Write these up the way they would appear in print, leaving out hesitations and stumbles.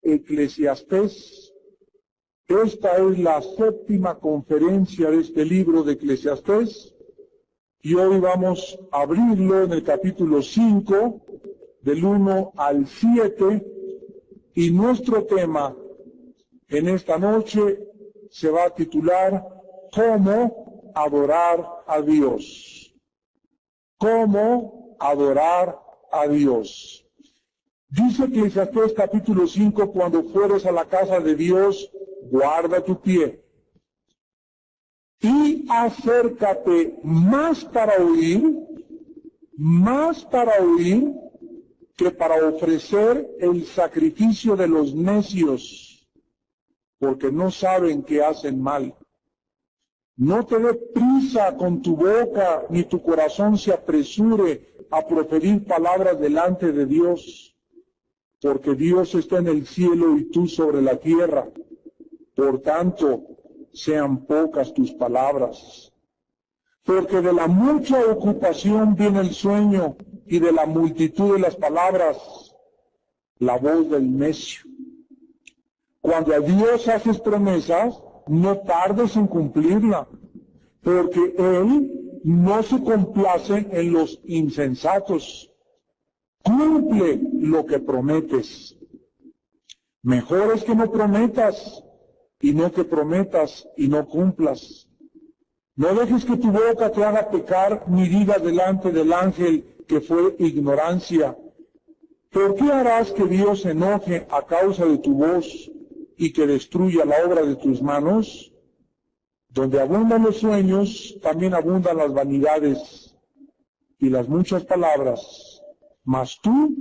Eclesiastés. Esta es la 7ª conferencia de este libro de Eclesiastés y hoy vamos a abrirlo en el capítulo 5, del 1 al 7, y nuestro tema en esta noche se va a titular ¿Cómo adorar a Dios? ¿Cómo adorar a Dios? Dice Eclesiastés capítulo 5, cuando fueres a la casa de Dios, guarda tu pie y acércate más para oír que para ofrecer el sacrificio de los necios, porque no saben que hacen mal. No te dé prisa con tu boca, ni tu corazón se apresure a proferir palabras delante de Dios, porque Dios está en el cielo y tú sobre la tierra. Por tanto, sean pocas tus palabras. Porque de la mucha ocupación viene el sueño, y de la multitud de las palabras, la voz del necio. Cuando a Dios haces promesas, no tardes en cumplirla, porque Él no se complace en los insensatos. Cumple lo que prometes. Mejor es que no prometas, y no que prometas y no cumplas. No dejes que tu boca te haga pecar, ni digas delante del ángel que fue ignorancia. ¿Por qué harás que Dios se enoje a causa de tu voz y que destruya la obra de tus manos? Donde abundan los sueños, también abundan las vanidades y las muchas palabras. Mas tú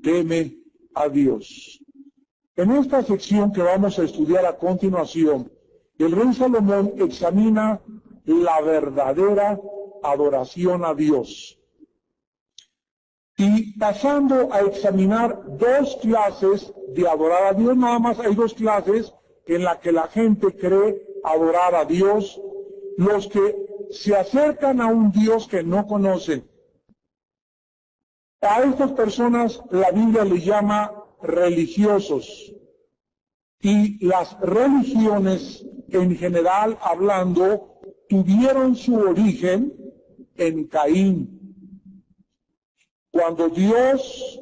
teme a Dios. En esta sección que vamos a estudiar a continuación, el rey Salomón examina la verdadera adoración a Dios. Y pasando a examinar 2 clases de adorar a Dios, nada más hay 2 clases en las que la gente cree adorar a Dios: los que se acercan a un Dios que no conocen. A estas personas la Biblia les llama religiosos. Y las religiones, en general hablando, tuvieron su origen en Caín. Cuando Dios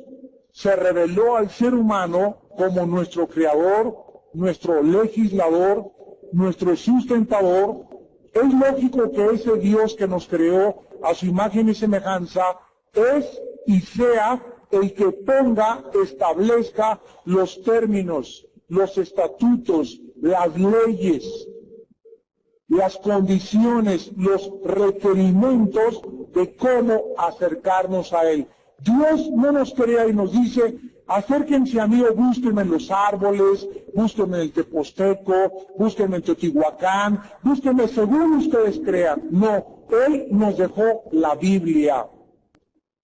se reveló al ser humano como nuestro creador, nuestro legislador, nuestro sustentador, es lógico que ese Dios que nos creó a su imagen y semejanza es y sea el que establezca los términos, los estatutos, las leyes, las condiciones, los requerimientos de cómo acercarnos a Él. Dios no nos crea y nos dice: acérquense a mí o búsquenme en los árboles, búsquenme en el Teposteco, búsquenme en Teotihuacán, búsquenme según ustedes crean. No, Él nos dejó la Biblia,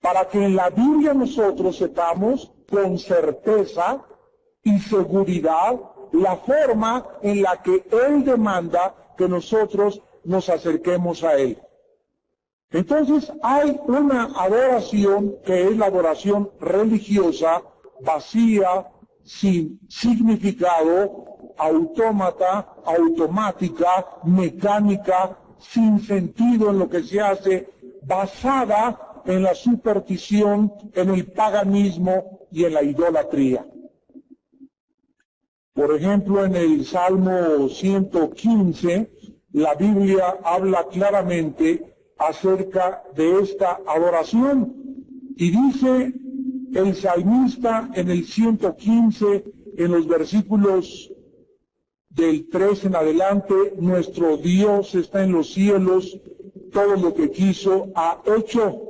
para que en la Biblia nosotros sepamos con certeza y seguridad la forma en la que Él demanda que nosotros nos acerquemos a Él. Entonces hay una adoración que es la adoración religiosa, vacía, sin significado, autómata, automática, mecánica, sin sentido en lo que se hace, basada en la superstición, en el paganismo y en la idolatría. Por ejemplo, en el Salmo 115, la Biblia habla claramente acerca de esta adoración. Y dice el salmista en el 115, en los versículos del 3 en adelante: nuestro Dios está en los cielos, todo lo que quiso ha hecho.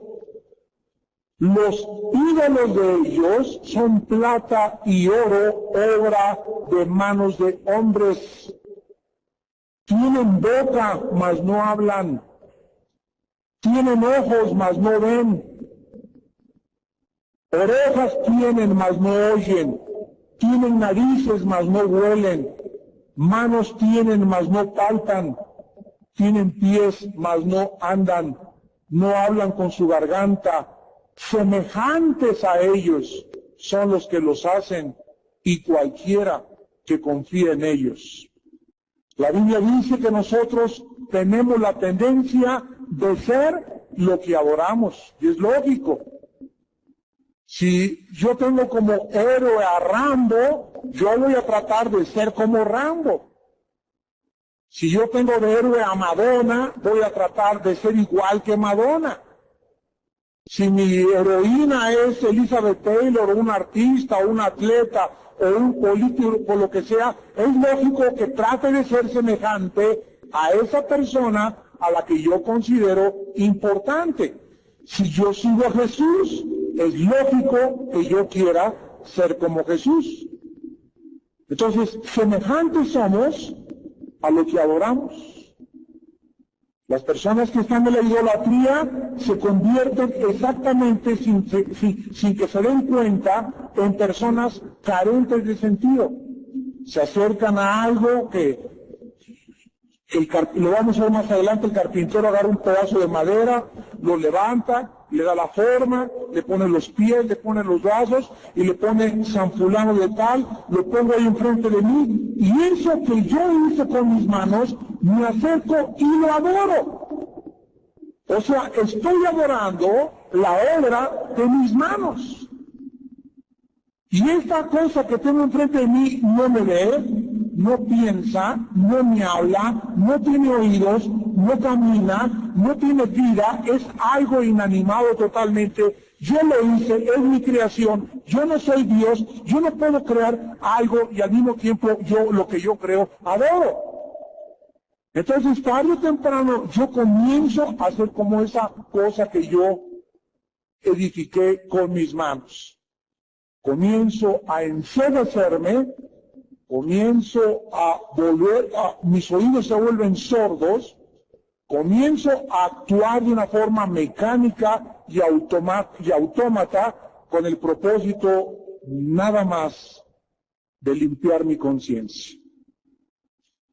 Los ídolos de ellos son plata y oro, obra de manos de hombres. Tienen boca, mas no hablan. Tienen ojos, mas no ven. Orejas tienen, mas no oyen. Tienen narices, mas no huelen. Manos tienen, mas no palpan. Tienen pies, mas no andan. No hablan con su garganta. Semejantes a ellos son los que los hacen, y cualquiera que confíe en ellos. La Biblia dice que nosotros tenemos la tendencia de ser lo que adoramos, y es lógico. Si yo tengo como héroe a Rambo, yo voy a tratar de ser como Rambo. Si yo tengo de héroe a Madonna, voy a tratar de ser igual que Madonna. Si mi heroína es Elizabeth Taylor, o un artista, o un atleta, o un político, o lo que sea, es lógico que trate de ser semejante a esa persona a la que yo considero importante. Si yo sigo a Jesús, es lógico que yo quiera ser como Jesús. Entonces, semejantes somos a lo que adoramos. Las personas que están en la idolatría se convierten exactamente, sin que se den cuenta, en personas carentes de sentido. Se acercan a algo que lo vamos a ver más adelante, el carpintero agarra un pedazo de madera, lo levanta, le da la forma, le pone los pies, le pone los brazos y le pone San Fulano de tal, lo pongo ahí enfrente de mí, y eso que yo hice con mis manos, me acerco y lo adoro. O sea, estoy adorando la obra de mis manos. Y esta cosa que tengo enfrente de mí no me ve, no piensa, no me habla, no tiene oídos, no camina, no tiene vida, es algo inanimado totalmente. Yo lo hice, es mi creación, yo no soy Dios, yo no puedo crear algo y al mismo tiempo yo lo que yo creo adoro. Entonces, tarde o temprano, yo comienzo a hacer como esa cosa que yo edifiqué con mis manos. Comienzo a enseguecerme, comienzo a mis oídos se vuelven sordos, comienzo a actuar de una forma mecánica y autómata con el propósito nada más de limpiar mi conciencia.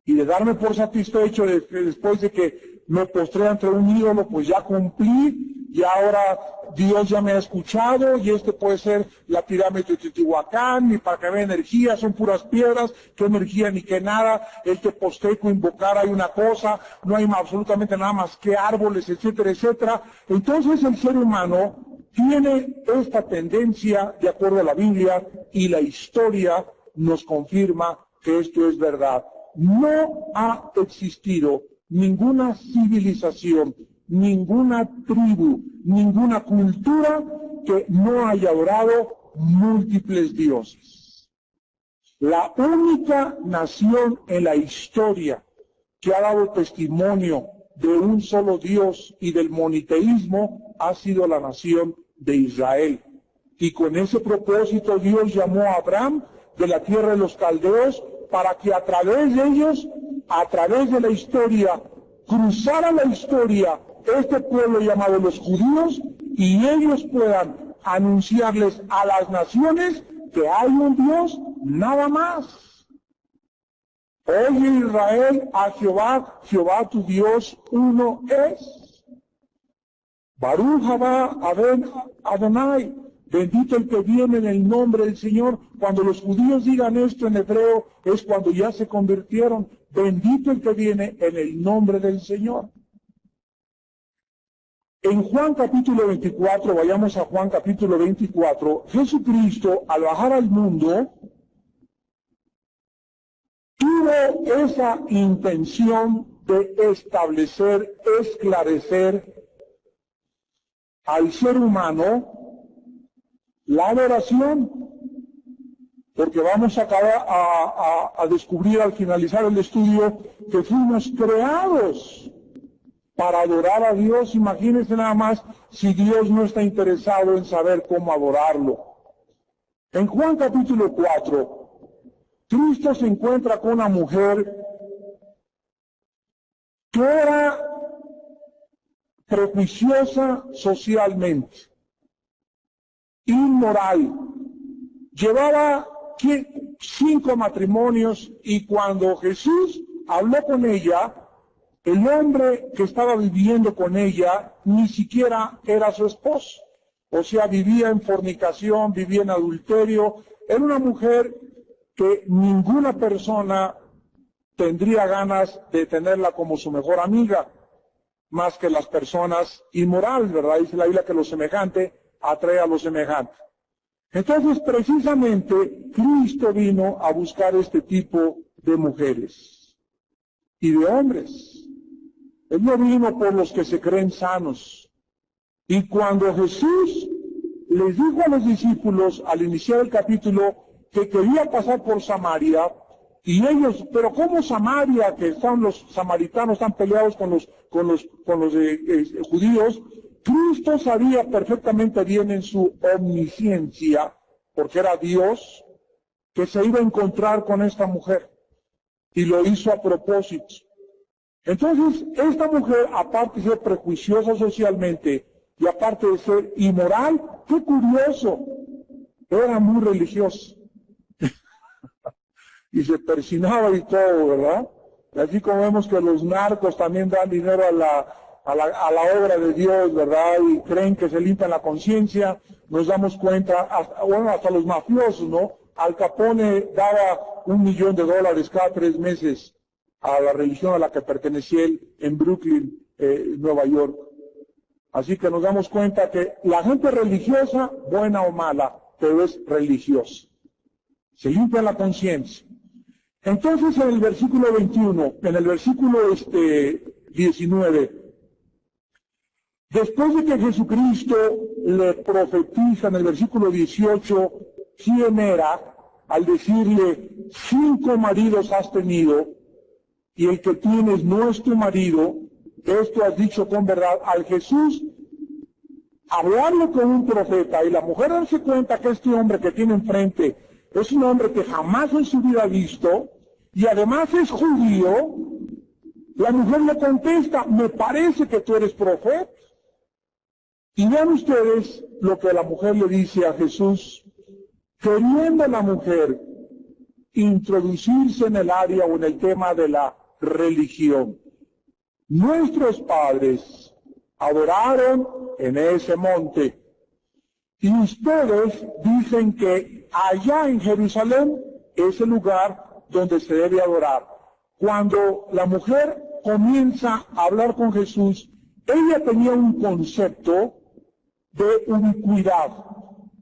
Y de darme por satisfecho después de que me postré ante un ídolo, pues ya cumplí, y ahora Dios ya me ha escuchado, y puede ser la pirámide de Teotihuacán, y para que vea energía, son puras piedras, qué energía ni qué nada, Teposteco invocar hay una cosa, no hay absolutamente nada más que árboles, etcétera, etcétera. Entonces el ser humano tiene esta tendencia, de acuerdo a la Biblia, y la historia nos confirma que esto es verdad. No ha existido ninguna civilización, ninguna tribu, ninguna cultura que no haya adorado múltiples dioses. La única nación en la historia que ha dado testimonio de un solo Dios y del moniteísmo ha sido la nación de Israel. Y con ese propósito Dios llamó a Abraham de la tierra de los caldeos para que a través de ellos, a través de la historia, cruzara la historia este pueblo llamado los judíos, y ellos puedan anunciarles a las naciones que hay un Dios nada más. Oye Israel, a Jehová, Jehová tu Dios uno es. Baruch haba Adonai, bendito el que viene en el nombre del Señor. Cuando los judíos digan esto en hebreo, es cuando ya se convirtieron. Bendito el que viene en el nombre del Señor. En Juan capítulo 24, vayamos a Juan capítulo 24, Jesucristo, al bajar al mundo, tuvo esa intención de establecer, esclarecer al ser humano la adoración, porque vamos a descubrir al finalizar el estudio que fuimos creados para adorar a Dios. Imagínense nada más si Dios no está interesado en saber cómo adorarlo. En Juan capítulo 4, Cristo se encuentra con una mujer que era prejuiciosa socialmente, inmoral, llevaba 5 matrimonios, y cuando Jesús habló con ella, el hombre que estaba viviendo con ella ni siquiera era su esposo. O sea, vivía en fornicación, vivía en adulterio. Era una mujer que ninguna persona tendría ganas de tenerla como su mejor amiga, más que las personas inmorales, ¿verdad? Dice la Biblia que lo semejante atrae a lo semejante. Entonces, precisamente, Cristo vino a buscar este tipo de mujeres y de hombres. Él no vino por los que se creen sanos. Y cuando Jesús les dijo a los discípulos al iniciar el capítulo que quería pasar por Samaria, y ellos, pero ¿cómo Samaria, que están los samaritanos están peleados con los judíos? Cristo sabía perfectamente bien en su omnisciencia, porque era Dios, que se iba a encontrar con esta mujer, y lo hizo a propósito. Entonces, esta mujer, aparte de ser prejuiciosa socialmente, y aparte de ser inmoral, qué curioso, era muy religiosa. Y se persinaba y todo, ¿verdad? Y así como vemos que los narcos también dan dinero a la obra de Dios, ¿verdad? Y creen que se limpian la conciencia, nos damos cuenta, hasta los mafiosos, ¿no? Al Capone daba $1 millón cada 3 meses a la religión a la que pertenecía él en Brooklyn, Nueva York. Así que nos damos cuenta que la gente religiosa, buena o mala, pero es religiosa. Se limpia la conciencia. Entonces en el versículo 21, en el versículo 19, después de que Jesucristo le profetiza en el versículo 18 quién era, al decirle, 5 maridos has tenido, y el que tienes no es tu marido, esto has dicho con verdad. Al Jesús hablarle con un profeta y la mujer darse cuenta que este hombre que tiene enfrente es un hombre que jamás en su vida ha visto, y además es judío, la mujer le contesta, me parece que tú eres profeta. Y vean ustedes lo que la mujer le dice a Jesús, queriendo la mujer introducirse en el área o en el tema de la religión. Nuestros padres adoraron en ese monte, y ustedes dicen que allá en Jerusalén es el lugar donde se debe adorar. Cuando la mujer comienza a hablar con Jesús, ella tenía un concepto de ubicuidad,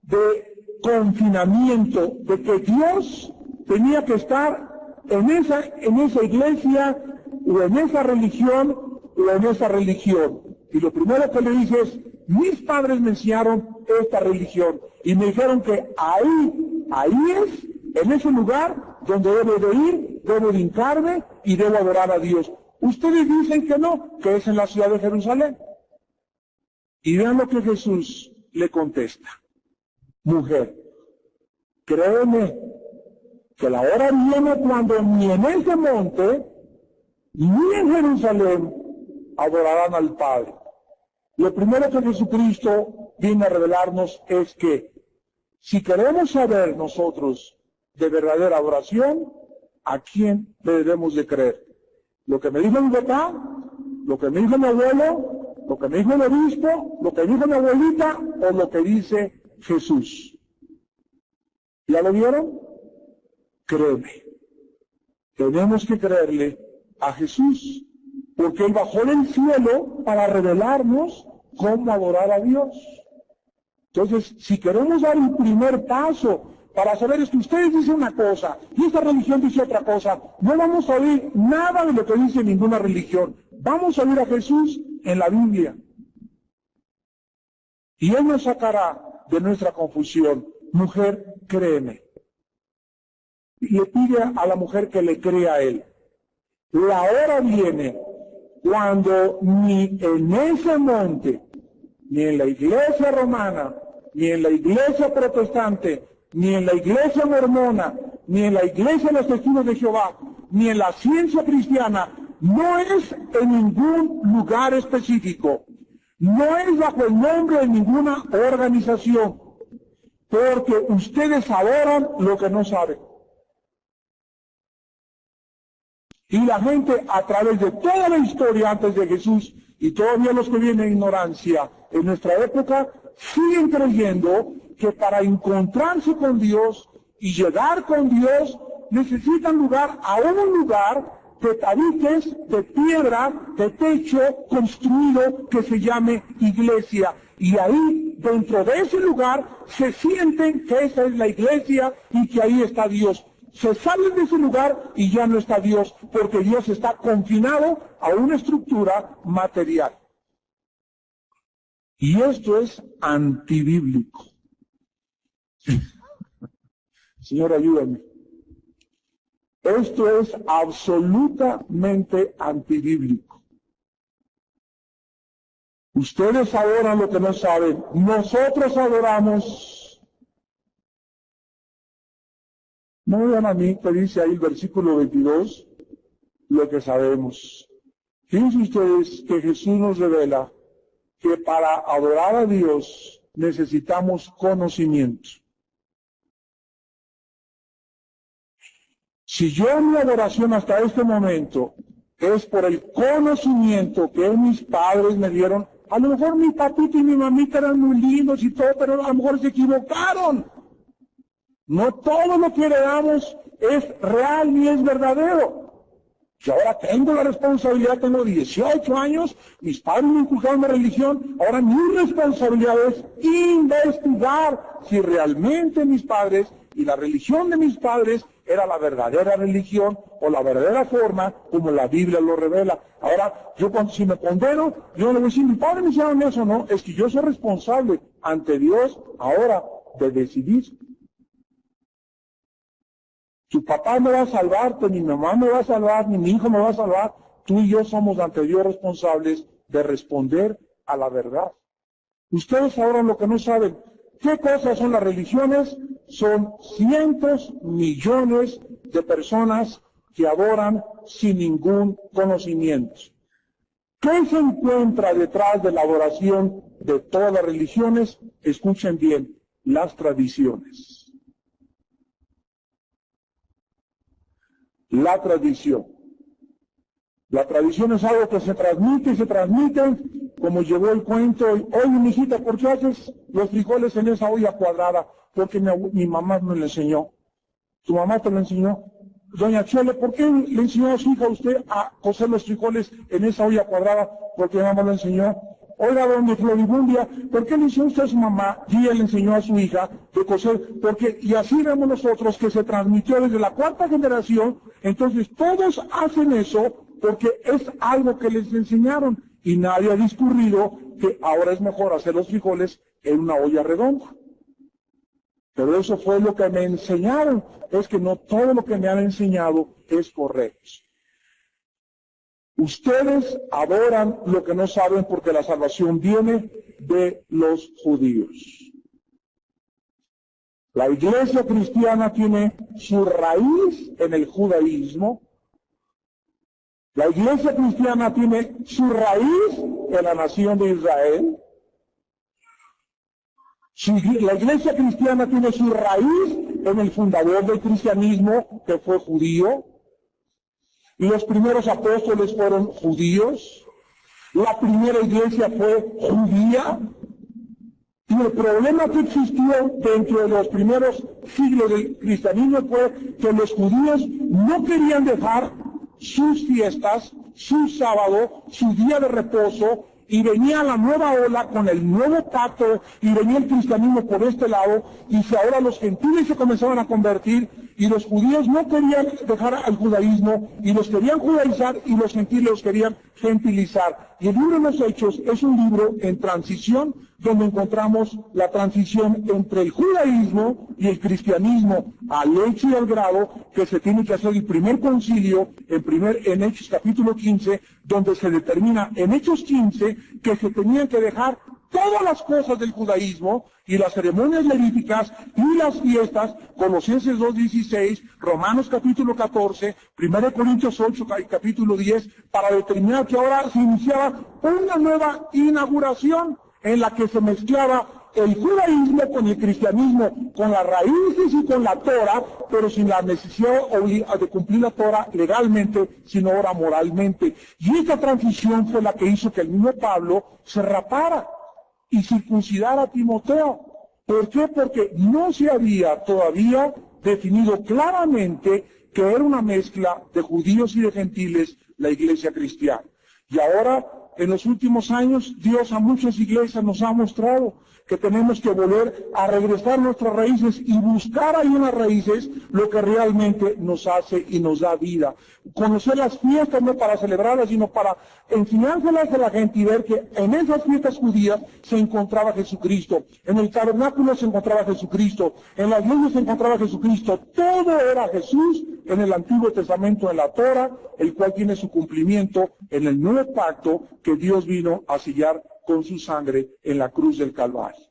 de confinamiento, de que Dios tenía que estar en esa iglesia, o en esa religión, o en esa religión. Y lo primero que le dice es, mis padres me enseñaron esta religión, y me dijeron que ahí es, en ese lugar, donde debo de ir, debo de hincarme, y debo adorar a Dios. Ustedes dicen que no, que es en la ciudad de Jerusalén. Y vean lo que Jesús le contesta. Mujer, créeme que la hora viene cuando ni en ese monte, ni en Jerusalén, adorarán al Padre. Lo primero que Jesucristo viene a revelarnos es que si queremos saber nosotros de verdadera adoración, ¿a quién le debemos de creer? ¿Lo que me dijo mi papá? ¿Lo que me dijo mi abuelo? ¿Lo que me dijo el obispo? ¿Lo que me dijo mi abuelita? ¿O lo que dice Jesús? ¿Ya lo vieron? Créeme. Tenemos que creerle a Jesús, porque Él bajó del cielo para revelarnos cómo adorar a Dios. Entonces, si queremos dar el primer paso para saber es que ustedes dicen una cosa y esta religión dice otra cosa, no vamos a oír nada de lo que dice ninguna religión. Vamos a oír a Jesús en la Biblia. Y Él nos sacará de nuestra confusión. Mujer, créeme. Y le pide a la mujer que le crea a Él. La hora viene cuando ni en ese monte, ni en la iglesia romana, ni en la iglesia protestante, ni en la iglesia mormona, ni en la iglesia de los testigos de Jehová, ni en la ciencia cristiana, no es en ningún lugar específico, no es bajo el nombre de ninguna organización, porque ustedes adoran lo que no saben. Y la gente, a través de toda la historia antes de Jesús, y todavía los que vienen en ignorancia en nuestra época, siguen creyendo que para encontrarse con Dios y llegar con Dios, necesitan lugar a un lugar de tabiques, de piedra, de techo construido que se llame iglesia. Y ahí, dentro de ese lugar, se sienten que esa es la iglesia y que ahí está Dios. Se salen de ese lugar y ya no está Dios, porque Dios está confinado a una estructura material. Y esto es antibíblico. Señor, ayúdame. Esto es absolutamente antibíblico. Ustedes adoran lo que no saben. Nosotros adoramos. No vean a mí que dice ahí el versículo 22, lo que sabemos. Fíjense ustedes que Jesús nos revela que para adorar a Dios necesitamos conocimiento. Si yo en mi adoración hasta este momento es por el conocimiento que mis padres me dieron, a lo mejor mi papito y mi mamita eran muy lindos y todo, pero a lo mejor se equivocaron. No todo lo que heredamos es real ni es verdadero. Yo ahora tengo la responsabilidad, tengo 18 años, mis padres me inculcaron la religión, ahora mi responsabilidad es investigar si realmente mis padres y la religión de mis padres era la verdadera religión o la verdadera forma como la Biblia lo revela. Ahora, yo si me condeno, yo no le voy a decir, mi padre me hicieron eso, no, es que yo soy responsable ante Dios ahora de decidir. Tu papá me va a salvarte, ni mi mamá me va a salvar, ni mi hijo me va a salvar. Tú y yo somos ante Dios responsables de responder a la verdad. Ustedes ahora lo que no saben, ¿qué cosas son las religiones? Son cientos, millones de personas que adoran sin ningún conocimiento. ¿Qué se encuentra detrás de la adoración de todas las religiones? Escuchen bien, las tradiciones. La tradición. La tradición es algo que se transmite y se transmite, como llegó el cuento, oye, mijita, ¿por qué haces los frijoles en esa olla cuadrada? Porque mi mamá me lo enseñó. ¿Tu mamá te lo enseñó? Doña Chole, ¿por qué le enseñó a su hija a usted a cocer los frijoles en esa olla cuadrada? Porque mi mamá lo enseñó. Oiga, doña Floribundia, ¿por qué le enseñó usted a su mamá y ella le enseñó a su hija de coser? Porque, y así vemos nosotros que se transmitió desde la cuarta generación, entonces todos hacen eso porque es algo que les enseñaron y nadie ha discurrido que ahora es mejor hacer los frijoles en una olla redonda. Pero eso fue lo que me enseñaron, es que no todo lo que me han enseñado es correcto. Ustedes adoran lo que no saben porque la salvación viene de los judíos. La iglesia cristiana tiene su raíz en el judaísmo. La iglesia cristiana tiene su raíz en la nación de Israel. La iglesia cristiana tiene su raíz en el fundador del cristianismo, que fue judío. Y los primeros apóstoles fueron judíos. La primera iglesia fue judía. Y el problema que existió dentro de los primeros siglos del cristianismo fue que los judíos no querían dejar sus fiestas, su sábado, su día de reposo, y venía la nueva ola con el nuevo pacto, y venía el cristianismo por este lado, y ahora los gentiles se comenzaban a convertir, y los judíos no querían dejar al judaísmo, y los querían judaizar, y los gentiles los querían gentilizar. Y el libro de los Hechos es un libro en transición, donde encontramos la transición entre el judaísmo y el cristianismo, al hecho y al grado que se tiene que hacer el primer concilio, en Hechos capítulo 15, donde se determina en Hechos 15 que se tenían que dejar todas las cosas del judaísmo y las ceremonias levíticas y las fiestas, Colosenses 2:16, Romanos capítulo 14, 1 Corintios 8 capítulo 10, para determinar que ahora se iniciaba una nueva inauguración en la que se mezclaba el judaísmo con el cristianismo, con las raíces y con la Torah, pero sin la necesidad de cumplir la Torah legalmente, sino ahora moralmente. Y esta transición fue la que hizo que el mismo Pablo se rapara y circuncidara a Timoteo. ¿Por qué? Porque no se había todavía definido claramente que era una mezcla de judíos y de gentiles la iglesia cristiana. Y ahora, en los últimos años, Dios a muchas iglesias nos ha mostrado que tenemos que volver a regresar a nuestras raíces y buscar ahí en las raíces lo que realmente nos hace y nos da vida. Conocer las fiestas no para celebrarlas, sino para enseñárselas a la gente y ver que en esas fiestas judías se encontraba Jesucristo. En el tabernáculo se encontraba Jesucristo. En las leyes se encontraba Jesucristo. Todo era Jesús en el Antiguo Testamento, en la Torah, el cual tiene su cumplimiento en el nuevo pacto que Dios vino a sellar con su sangre en la cruz del Calvario.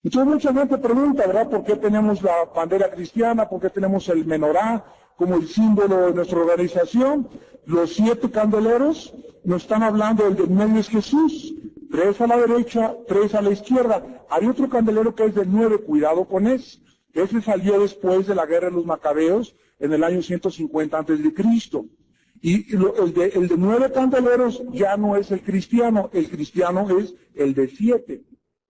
Entonces mucha gente pregunta, ¿verdad?, ¿por qué tenemos la bandera cristiana? ¿Por qué tenemos el menorá como el símbolo de nuestra organización? Los 7 candeleros nos están hablando, el del medio es Jesús, 3 a la derecha, 3 a la izquierda. Hay otro candelero que es del 9, cuidado con ese. Ese salió después de la guerra de los Macabeos, en el año 150 a.C. Y el de 9 candeleros ya no es el cristiano es el de 7.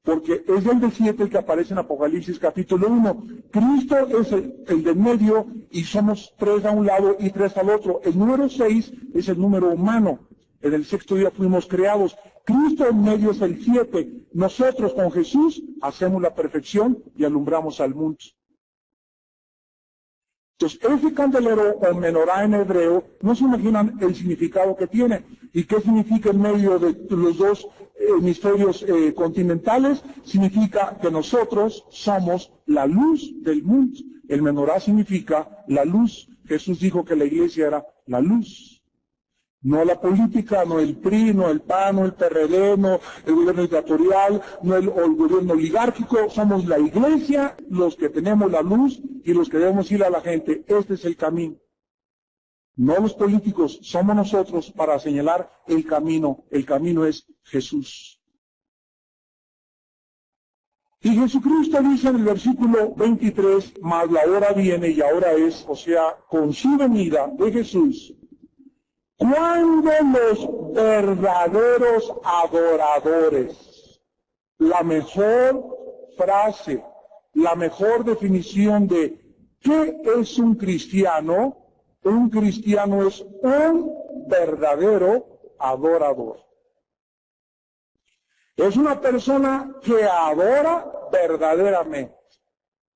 Porque es el de 7 el que aparece en Apocalipsis capítulo 1. Cristo es el del medio y somos 3 a un lado y 3 al otro. El número 6 es el número humano. En el 6º día fuimos creados. Cristo en medio es el 7. Nosotros con Jesús hacemos la perfección y alumbramos al mundo. Entonces, ese candelero o menorá en hebreo, no se imaginan el significado que tiene. ¿Y qué significa en medio de los dos hemisferios continentales? Significa que nosotros somos la luz del mundo. El menorá significa la luz. Jesús dijo que la iglesia era la luz. No la política, no el PRI, no el PAN, no el PRD, no el gobierno dictatorial, no el gobierno oligárquico. Somos la iglesia, los que tenemos la luz y los que debemos ir a la gente. Este es el camino. No los políticos, somos nosotros para señalar el camino. El camino es Jesús. Y Jesucristo dice en el versículo 23, mas la hora viene y ahora es, o sea, con su venida de Jesús, cuando los verdaderos adoradores, la mejor frase, la mejor definición de ¿qué es un cristiano? Un cristiano es un verdadero adorador. Es una persona que adora verdaderamente.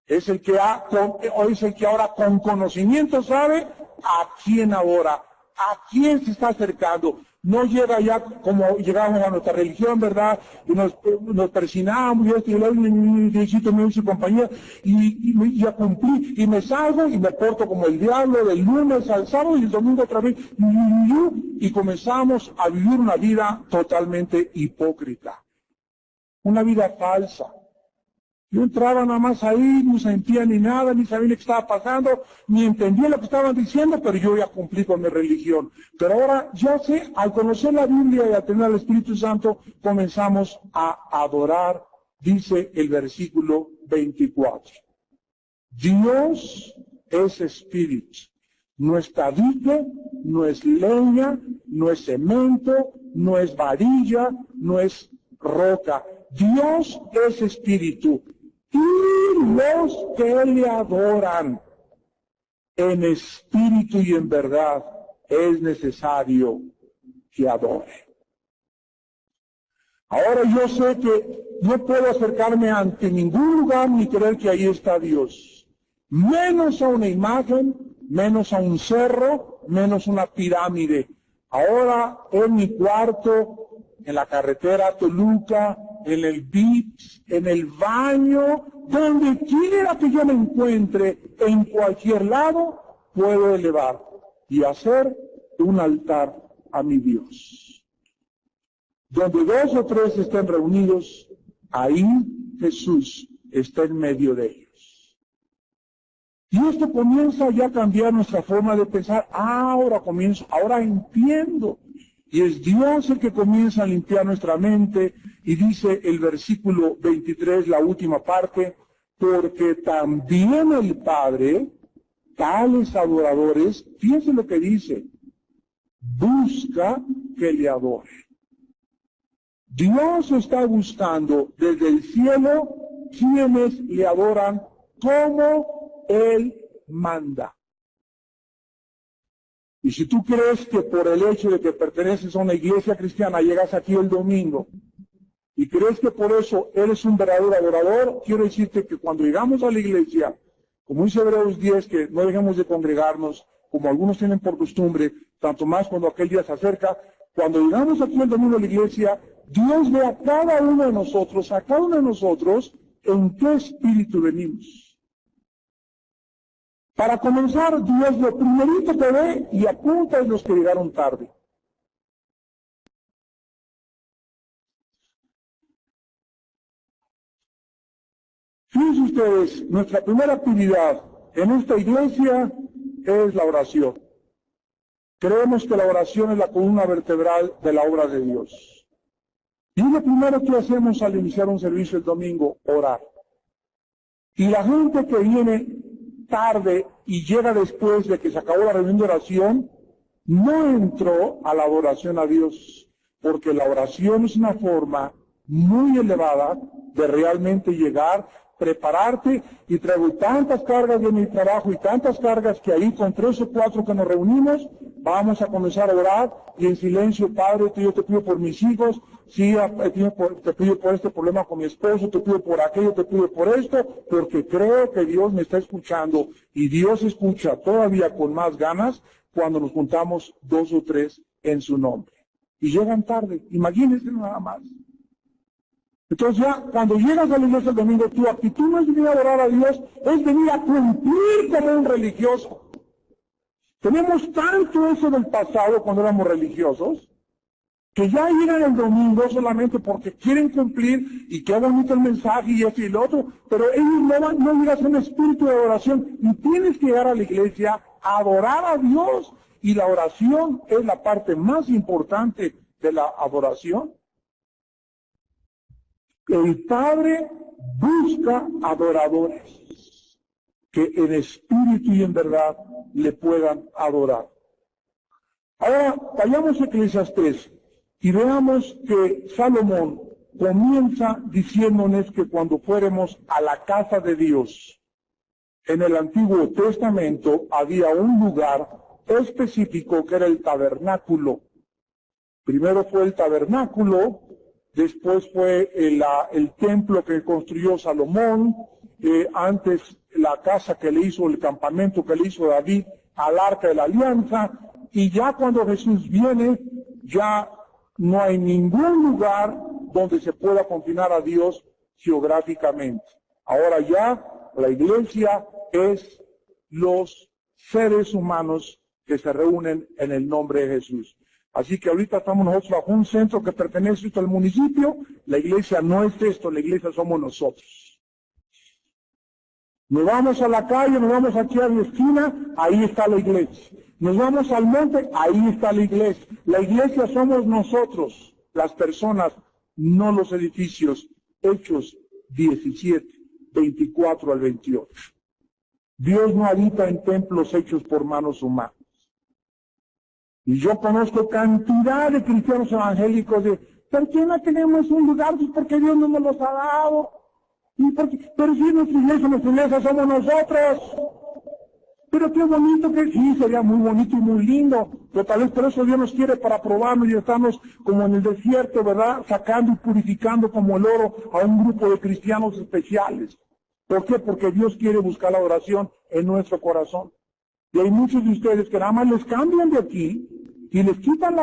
Es el que ahora con conocimiento sabe a quién adora, a quién se está acercando. No llega ya como llegamos a nuestra religión, ¿verdad? Y nos persinamos y esto y lo otro, Diosito me hizo compañía y ya cumplí y me salgo y me porto como el diablo del lunes al sábado y el domingo otra vez y comenzamos a vivir una vida totalmente hipócrita, una vida falsa. Yo entraba nada más ahí, no sentía ni nada, ni sabía lo que estaba pasando, ni entendía lo que estaban diciendo, pero yo ya cumplí con mi religión. Pero ahora ya sé, al conocer la Biblia y al tener al Espíritu Santo, comenzamos a adorar, dice el versículo 24. Dios es espíritu. No es tabique, no es leña, no es cemento, no es varilla, no es roca. Dios es espíritu. Y los que le adoran en espíritu y en verdad es necesario que adore. Ahora yo sé que no puedo acercarme ante ningún lugar ni creer que ahí está Dios. Menos a una imagen, menos a un cerro, menos a una pirámide. Ahora en mi cuarto, en la carretera a Toluca, en el beach, en el baño, donde quiera que yo me encuentre, en cualquier lado, puedo elevar y hacer un altar a mi Dios. Donde 2 o 3 estén reunidos, ahí Jesús está en medio de ellos. Y esto comienza ya a cambiar nuestra forma de pensar. Ahora entiendo. Y es Dios el que comienza a limpiar nuestra mente, y dice el versículo 23, la última parte, porque también el Padre, tales adoradores, fíjense lo que dice, busca que le adore. Dios está buscando desde el cielo quienes le adoran como Él manda. Y si tú crees que por el hecho de que perteneces a una iglesia cristiana llegas aquí el domingo y crees que por eso eres un verdadero adorador, quiero decirte que cuando llegamos a la iglesia, como dice Hebreos 10, que no dejemos de congregarnos, como algunos tienen por costumbre, tanto más cuando aquel día se acerca, cuando llegamos aquí el domingo a la iglesia, Dios ve a cada uno de nosotros, en qué espíritu venimos. Para comenzar, Dios lo primerito que ve y apunta es los que llegaron tarde. Fíjense ustedes, nuestra primera actividad en esta iglesia es la oración. Creemos que la oración es la columna vertebral de la obra de Dios. Y lo primero que hacemos al iniciar un servicio el domingo, orar. Y la gente que viene tarde y llega después de que se acabó la reunión de oración, no entró a la adoración a Dios, porque la oración es una forma muy elevada de realmente llegar, prepararte, y traigo tantas cargas de mi trabajo y tantas cargas que ahí con 3 o 4 que nos reunimos, vamos a comenzar a orar y en silencio, Padre, yo te pido por mis hijos, sí, te pido por este problema con mi esposo, te pido por aquello, te pido por esto, porque creo que Dios me está escuchando y Dios escucha todavía con más ganas cuando nos juntamos 2 o 3 en su nombre. Y llegan tarde, imagínense nada más. Entonces ya, cuando llegas a la iglesia el domingo, tu actitud no es venir a adorar a Dios, es venir a cumplir como un religioso. Tenemos tanto eso del pasado cuando éramos religiosos, que ya llegan el domingo solamente porque quieren cumplir, y qué bonito el mensaje y esto y lo otro, pero ellos no llegan a un espíritu de adoración, y tienes que llegar a la iglesia a adorar a Dios, y la oración es la parte más importante de la adoración. El Padre busca adoradores que en espíritu y en verdad le puedan adorar. Ahora, vayamos a Eclesiastés y veamos que Salomón comienza diciéndonos que cuando fuéramos a la casa de Dios, en el Antiguo Testamento había un lugar específico que era el tabernáculo. Primero fue el tabernáculo, después fue el templo que construyó Salomón, antes la casa que le hizo, el campamento que le hizo David al Arca de la Alianza, y ya cuando Jesús viene, ya no hay ningún lugar donde se pueda confinar a Dios geográficamente. Ahora ya la iglesia es los seres humanos que se reúnen en el nombre de Jesús. Así que ahorita estamos nosotros bajo un centro que pertenece al municipio. La iglesia no es esto, la iglesia somos nosotros. Nos vamos a la calle, nos vamos aquí a la esquina, ahí está la iglesia. Nos vamos al monte, ahí está la iglesia. La iglesia somos nosotros, las personas, no los edificios. Hechos 17, 24 al 28. Dios no habita en templos hechos por manos humanas. Y yo conozco cantidad de cristianos evangélicos de, ¿por qué no tenemos un lugar? Pues porque Dios no nos los ha dado. Pero si nuestra iglesia somos nosotros. Pero qué bonito que sí, sería muy bonito y muy lindo. Pero tal vez por eso Dios nos quiere para probarnos y estamos como en el desierto, ¿verdad? Sacando y purificando como el oro a un grupo de cristianos especiales. ¿Por qué? Porque Dios quiere buscar la oración en nuestro corazón. Y hay muchos de ustedes que nada más les cambian de aquí y les quitan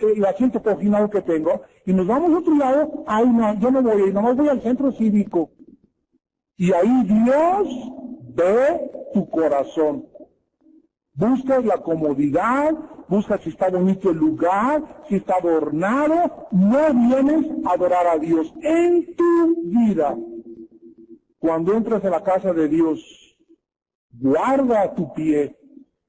el asiento cojinado que tengo y nos vamos a otro lado. Ay, no, yo no voy, nomás voy al centro cívico. Y ahí Dios ve tu corazón. Buscas la comodidad, buscas si está bonito el lugar, si está adornado. No vienes a adorar a Dios en tu vida. Cuando entras a la casa de Dios, guarda tu pie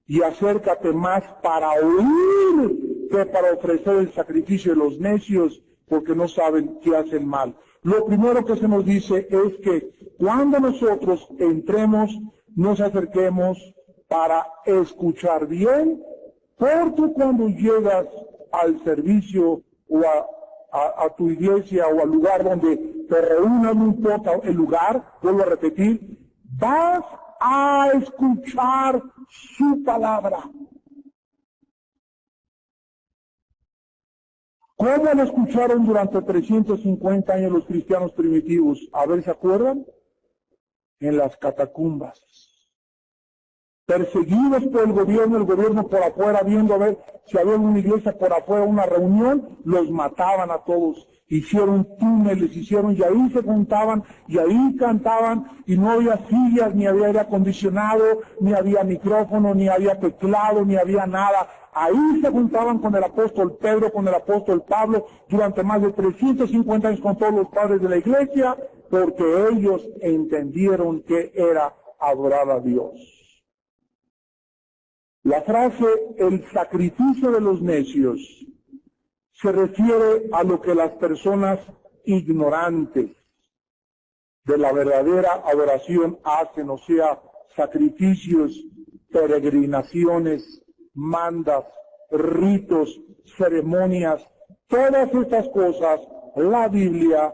y acércate más para oír que para ofrecer el sacrificio de los necios, porque no saben qué hacen mal. Lo primero que se nos dice es que cuando nosotros entremos, nos acerquemos para escuchar bien, porque cuando llegas al servicio o a tu iglesia o al lugar donde te reúnan, no importa el lugar, vuelvo a repetir, vas a escuchar su palabra. ¿Cómo lo escucharon durante 350 años los cristianos primitivos? A ver, ¿se acuerdan? En las catacumbas. Perseguidos por el gobierno por afuera, viendo a ver si había una iglesia por afuera, una reunión, los mataban a todos. Hicieron túneles, y ahí se juntaban, y ahí cantaban, y no había sillas, ni había aire acondicionado, ni había micrófono, ni había teclado, ni había nada. Ahí se juntaban con el apóstol Pedro, con el apóstol Pablo, durante más de 350 años con todos los padres de la iglesia, porque ellos entendieron que era adorar a Dios. La frase, el sacrificio de los necios, se refiere a lo que las personas ignorantes de la verdadera adoración hacen, o sea, sacrificios, peregrinaciones, mandas, ritos, ceremonias, todas estas cosas, la Biblia,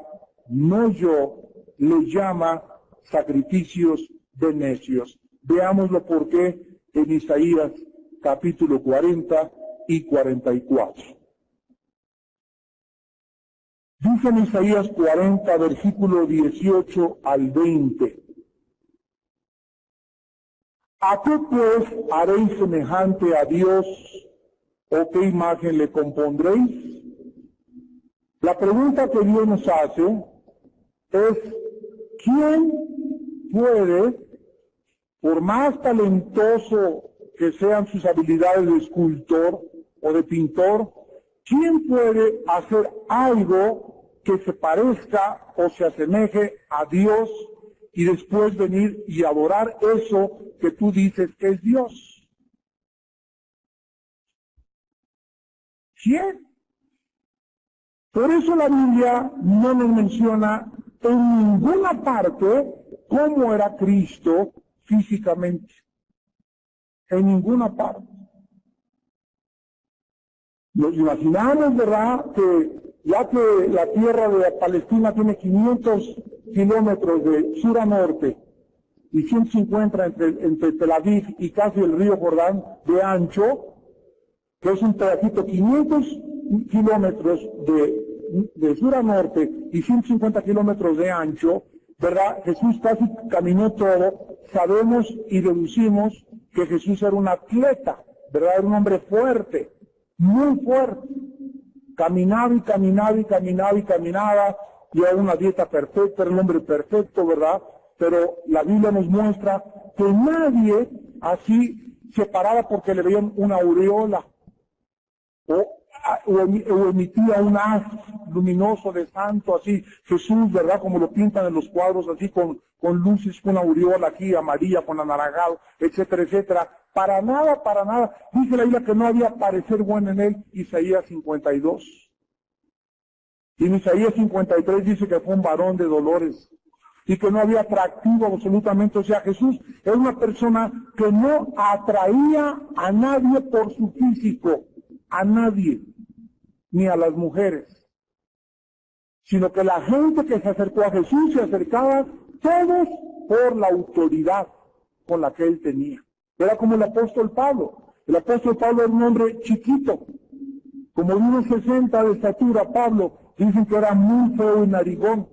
no yo, le llama sacrificios de necios. Veámoslo por qué en Isaías capítulo 40 y 44. Dice en Isaías 40, versículo 18 al 20. ¿A qué pues haréis semejante a Dios, o qué imagen le compondréis? La pregunta que Dios nos hace es, ¿quién puede, por más talentoso que sean sus habilidades de escultor o de pintor, quién puede hacer algo que se parezca o se asemeje a Dios y después venir y adorar eso que tú dices que es Dios? ¿Quién? Por eso la Biblia no nos menciona en ninguna parte cómo era Cristo físicamente. En ninguna parte. Nos imaginamos, ¿verdad?, que ya que la tierra de Palestina tiene 500 kilómetros de sur a norte y 150 entre Tel Aviv y casi el río Jordán de ancho, que es un pedacito, 500 kilómetros de sur a norte y 150 kilómetros de ancho, ¿verdad? Jesús casi caminó todo. Sabemos y deducimos que Jesús era un atleta, ¿verdad? Era un hombre fuerte, muy fuerte. Caminaba y caminaba y caminaba y caminaba, y era una dieta perfecta, era un hombre perfecto, ¿verdad? Pero la Biblia nos muestra que nadie así se paraba porque le veían una aureola, o emitía un haz luminoso de santo, así, Jesús, ¿verdad? Como lo pintan en los cuadros, así con luces, con aureola aquí, amarilla, con anaranjado, etcétera, etcétera. Para nada, para nada. Dice la Biblia que no había parecer bueno en él, Isaías 52. Y en Isaías 53 dice que fue un varón de dolores y que no había atractivo absolutamente. O sea, Jesús es una persona que no atraía a nadie por su físico, a nadie, ni a las mujeres, sino que la gente que se acercó a Jesús se acercaba todos por la autoridad con la que él tenía. Era como el apóstol Pablo. El apóstol Pablo era un hombre chiquito, como de unos 60 de estatura. Pablo, dicen que era muy feo y narigón.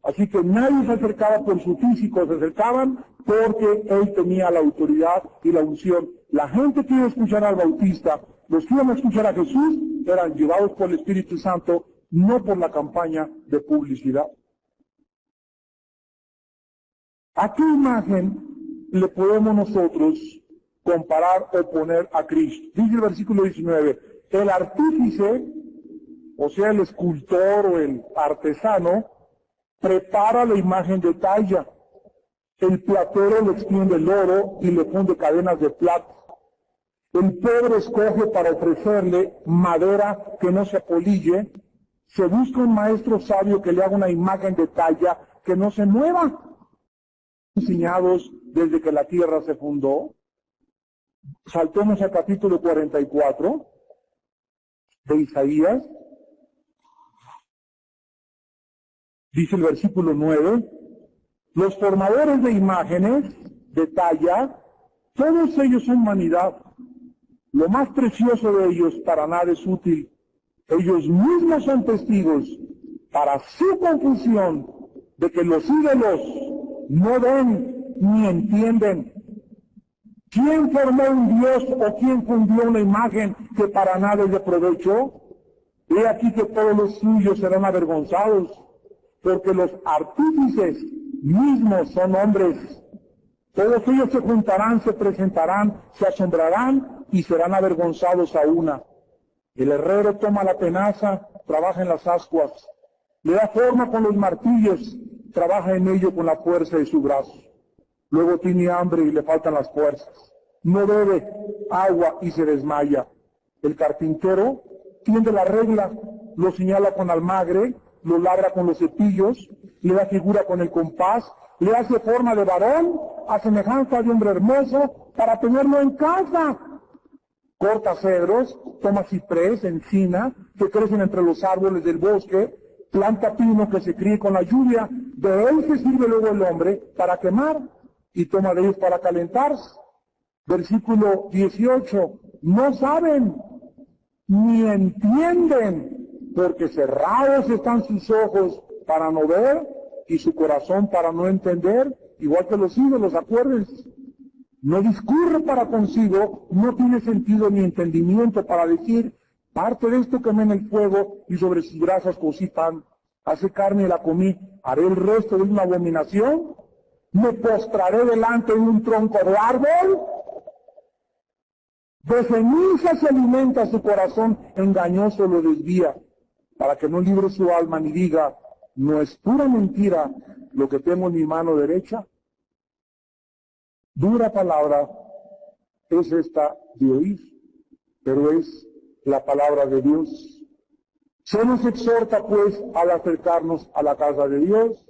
Así que nadie se acercaba por su físico, se acercaban porque él tenía la autoridad y la unción. La gente que iba a escuchar al Bautista, los que iban a escuchar a Jesús, eran llevados por el Espíritu Santo, no por la campaña de publicidad. ¿A qué imagen le podemos nosotros comparar o poner a Cristo? Dice el versículo 19, el artífice, o sea, el escultor o el artesano, prepara la imagen de talla. El platero le extiende el oro y le funde cadenas de plata. El pobre escoge para ofrecerle madera que no se apolille. Se busca un maestro sabio que le haga una imagen de talla que no se mueva. Enseñados desde que la tierra se fundó. Saltemos al capítulo 44 de Isaías. Dice el versículo 9, Los formadores de imágenes, de talla, todos ellos son vanidad. Lo más precioso de ellos para nada es útil. Ellos mismos son testigos para su confusión de que los ídolos no ven ni entienden. ¿Quién formó un Dios o quién fundió una imagen que para nada es de provecho? He aquí que todos los suyos serán avergonzados, porque los artífices mismos son hombres. Todos ellos se juntarán, se presentarán, se asombrarán y serán avergonzados a una. El herrero toma la tenaza, trabaja en las ascuas, le da forma con los martillos, trabaja en ello con la fuerza de su brazo. Luego tiene hambre y le faltan las fuerzas. No bebe agua y se desmaya. El carpintero tiende la regla, lo señala con almagre, lo labra con los cepillos, le da figura con el compás, le hace forma de varón, a semejanza de hombre hermoso, para tenerlo en casa. Corta cedros, toma ciprés, encina, que crecen entre los árboles del bosque, planta pino que se críe con la lluvia, de él se sirve luego el hombre para quemar, y toma de ellos para calentarse. Versículo 18, no saben, ni entienden, porque cerrados están sus ojos para no ver, y su corazón para no entender, igual que los ídolos, acuérdense. No discurre para consigo, no tiene sentido ni entendimiento para decir, parte de esto quemé en el fuego y sobre sus brasas cocí pan, hace carne y la comí, haré el resto de una abominación, me postraré delante de un tronco de árbol, de ceniza se alimenta su corazón, engañoso lo desvía, para que no libre su alma ni diga, no es pura mentira lo que tengo en mi mano derecha. Dura palabra es esta de oír, pero es la palabra de Dios. Se nos exhorta pues al acercarnos a la casa de Dios,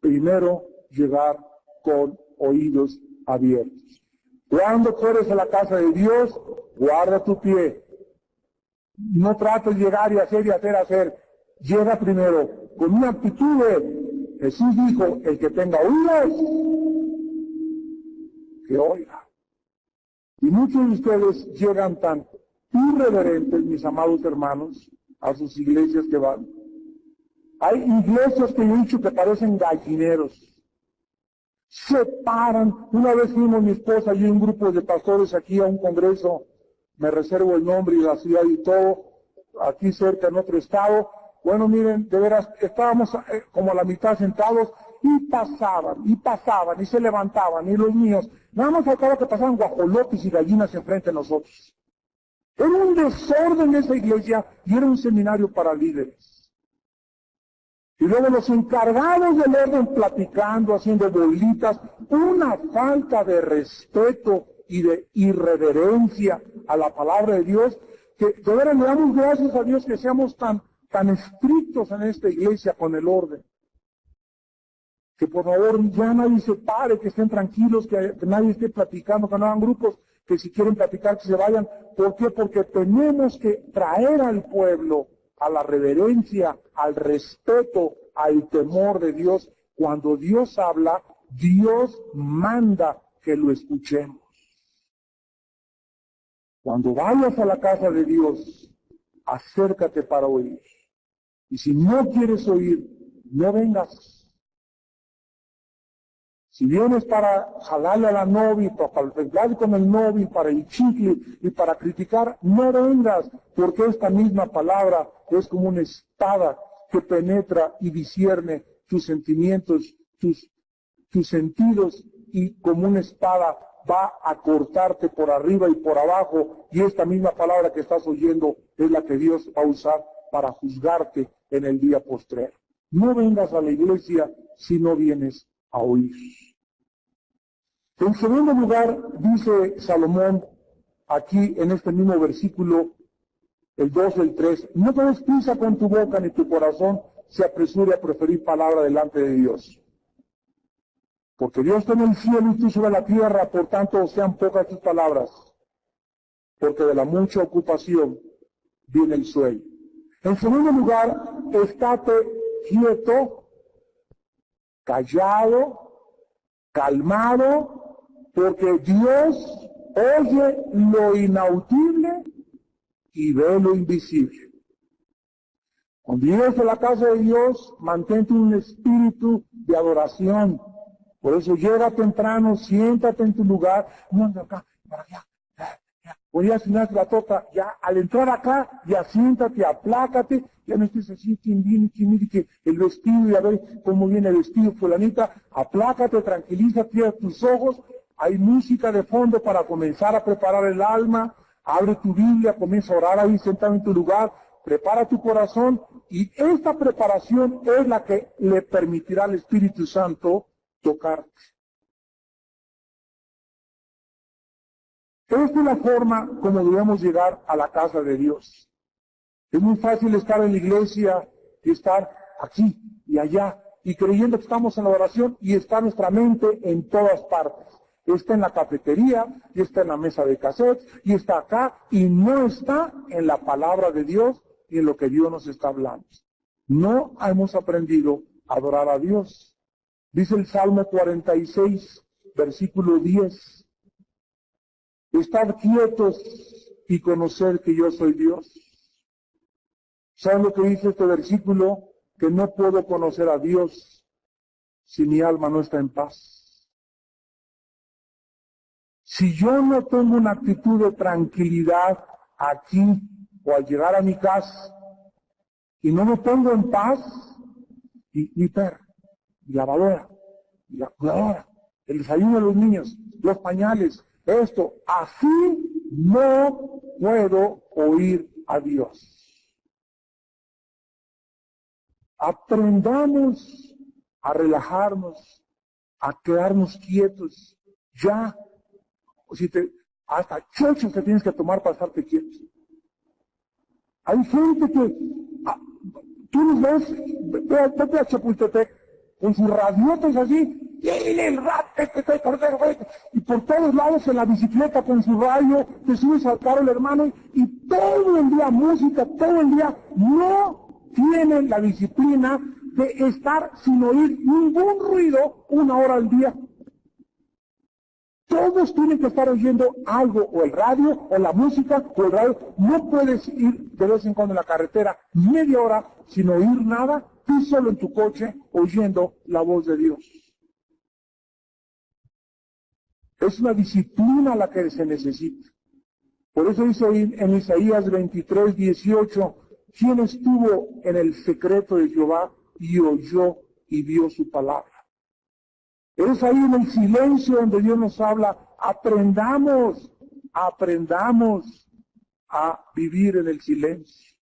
primero llegar con oídos abiertos. Cuando fueres a la casa de Dios, guarda tu pie. No trates de llegar y hacer. Llega primero con una actitud de, Jesús dijo, el que tenga oídos, que oiga. Y muchos de ustedes llegan tan irreverentes, mis amados hermanos, a sus iglesias que van. Hay iglesias que yo he dicho que parecen gallineros. Se paran. Una vez fuimos mi esposa y un grupo de pastores aquí a un congreso, me reservo el nombre y la ciudad y todo, aquí cerca en otro estado. Bueno, miren, de veras, estábamos como a la mitad sentados y pasaban, y se levantaban, y los niños, nada más faltaba que pasaban guajolotes y gallinas enfrente de nosotros. Era un desorden esa iglesia y era un seminario para líderes. Y luego los encargados del orden platicando, haciendo bolitas, una falta de respeto y de irreverencia a la palabra de Dios, que de veras le damos gracias a Dios que seamos tan estrictos en esta iglesia con el orden. Que por favor ya nadie se pare, que estén tranquilos, que nadie esté platicando, que no hagan grupos, que si quieren platicar que se vayan. ¿Por qué? Porque tenemos que traer al pueblo a la reverencia, al respeto, al temor de Dios. Cuando Dios habla, Dios manda que lo escuchemos. Cuando vayas a la casa de Dios, acércate para oír. Y si no quieres oír, no vengas. Si vienes para jalarle a la novia, para hablar con el novio, para el chicle y para criticar, no vengas, porque esta misma palabra es como una espada que penetra y discierne tus sentimientos, tus sentidos, y como una espada va a cortarte por arriba y por abajo, y esta misma palabra que estás oyendo es la que Dios va a usar para juzgarte en el día postrero. No vengas a la iglesia si no vienes a oír. En segundo lugar, dice Salomón, aquí en este mismo versículo, el 2 y el 3, no te des prisa con tu boca ni tu corazón se apresure a preferir palabra delante de Dios. Porque Dios está en el cielo y tú sobre la tierra, por tanto sean pocas tus palabras. Porque de la mucha ocupación viene el sueño. En segundo lugar, estate quieto callado, calmado, porque Dios oye lo inaudible y ve lo invisible. Cuando llegues a la casa de Dios, mantente un espíritu de adoración. Por eso llega temprano, siéntate en tu lugar, no anda acá, para allá, o ya si no es la torta, ya al entrar acá, ya siéntate, aplácate, ya no estés así, chimiri, que el vestido, y a ver cómo viene el vestido, fulanita, aplácate, tranquilízate, cierra tus ojos, hay música de fondo para comenzar a preparar el alma, abre tu Biblia, comienza a orar ahí sentado en tu lugar, prepara tu corazón, y esta preparación es la que le permitirá al Espíritu Santo tocarte. Esta es la forma como debemos llegar a la casa de Dios. Es muy fácil estar en la iglesia y estar aquí y allá y creyendo que estamos en la oración y está nuestra mente en todas partes. Está en la cafetería y está en la mesa de cassettes y está acá y no está en la palabra de Dios y en lo que Dios nos está hablando. No hemos aprendido a adorar a Dios. Dice el Salmo 46, versículo 10. Estad quietos y conocer que yo soy Dios. ¿Saben lo que dice este versículo? Que no puedo conocer a Dios si mi alma no está en paz. Si yo no tengo una actitud de tranquilidad aquí o al llegar a mi casa y no me pongo en paz, y perro, y lavadora, y la cuidadora, el desayuno de los niños, los pañales, esto, así no puedo oír a Dios. Aprendamos a relajarnos, a quedarnos quietos. Ya, hasta chochos te tienes que tomar para estarte quieto. Hay gente que, tú los ves, vete a Chapultepec, con sus radiotes así, y el y por todos lados en la bicicleta con su radio, te subes al carro el hermano, y todo el día música, todo el día, no tienen la disciplina de estar sin oír ningún ruido 1 hora al día. Todos tienen que estar oyendo algo, o el radio, o la música, o el radio. No puedes ir de vez en cuando en la carretera media hora sin oír nada, tú solo en tu coche, oyendo la voz de Dios. Es una disciplina la que se necesita. Por eso dice en Isaías 23, 18, ¿quién estuvo en el secreto de Jehová y oyó y vio su palabra? Es ahí en el silencio donde Dios nos habla. Aprendamos a vivir en el silencio.